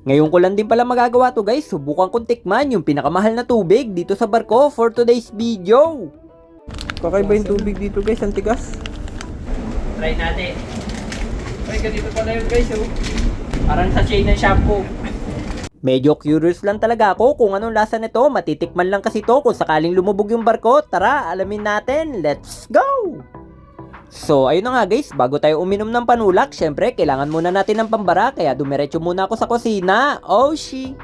Ngayon ko lang din pala magagawa to guys, subukan kong tikman yung pinakamahal na tubig dito sa barko for today's video. Kakaiba yung tubig dito guys, ang tigas. Try natin. Ay, ganito pala yun guys oh. Parang sa chain ng shampoo. Medyo curious lang talaga ako kung anong lasa nito, matitikman lang kasi to kung sakaling lumubog yung barko. Tara, alamin natin, let's go! So, ayun na nga guys, bago tayo uminom ng panulak, syempre, kailangan muna natin ng pambara, kaya dumiretso muna ako sa kusina. Oh, she!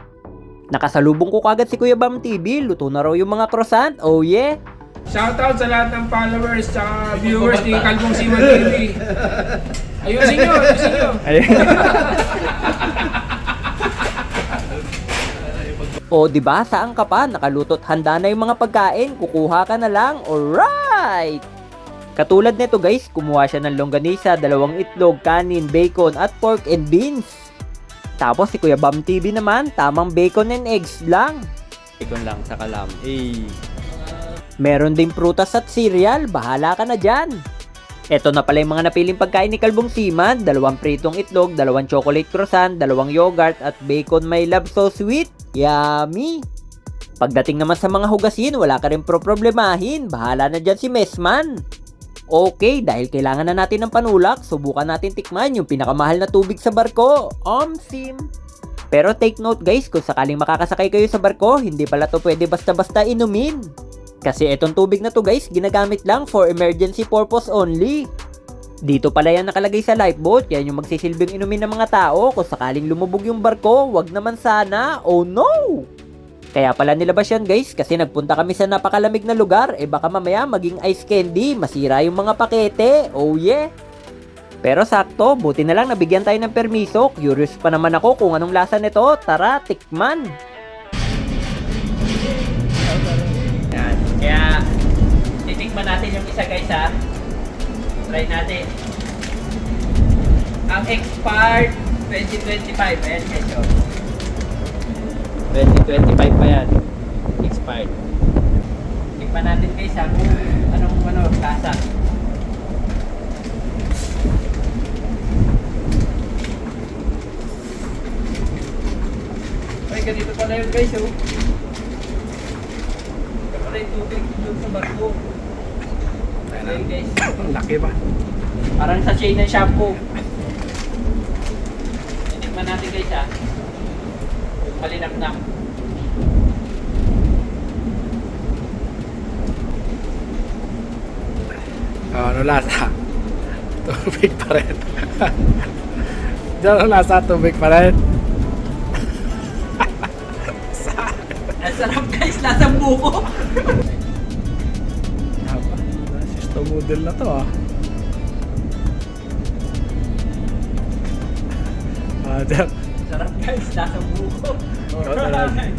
Nakasalubong ko kagad si Kuya Bam TV, luto na raw yung mga croissant, oh yeah! Shoutout sa lahat ng followers at viewers ni Kalbong Siman TV. Ayusin nyo, ayusin nyo. O, diba, saan ka pa? Nakaluto't handa na yung mga pagkain, kukuha ka na lang, alright! Katulad nito guys, kumuha siya ng longganisa, 2 itlog, kanin, bacon at pork and beans. Tapos si Kuya Bam TV naman, tamang bacon and eggs lang. Bacon lang sa kalam. Meron ding prutas at cereal, bahala ka na dyan. Eto na pala yung mga napiling pagkain ni Kalbong Siman, 2 pritong itlog, 2 chocolate croissant, 2 yogurt at bacon my love so sweet. Yummy! Pagdating naman sa mga hugasin, wala ka rin problemahin, bahala na dyan si Messman. Okay, dahil kailangan na natin ng panulak, subukan natin tikman yung pinakamahal na tubig sa barko, Omsim. Pero take note guys, kung sakaling makakasakay kayo sa barko, hindi pala to pwede basta-basta inumin. Kasi etong tubig na to guys, ginagamit lang for emergency purpose only. Dito pala yan nakalagay sa lifeboat, yan yung magsisilbing inumin ng mga tao kung sakaling lumubog yung barko, wag naman sana, oh no! Kaya pala nilabas yan guys, kasi nagpunta kami sa napakalamig na lugar, baka mamaya maging ice candy, masira yung mga pakete, oh yeah! Pero sakto, buti na lang nabigyan tayo ng permiso, curious pa naman ako kung anong lasa nito, tara, tikman! Yan, kaya titikman natin yung isa guys ha, try natin. Ang expired 2025, ayan guys oh. 2025 pa yan. Expired. Tingnan natin guys ha kung anong kasa. Ay, ganito pala yun guys oh. Ito pala yung tubig doon sa barko. Ayun guys. Laki ba? Parang sa chain ng shampoo. Tingnan natin guys ha. Malinamnam. Ano lasa? Tubig pa rin. Diyan ang lasa, tubig pa rin. Ang sarap guys, lasang buko. Sisto model na to ah. Diyan. Sarap guys, lasang buko. Alright.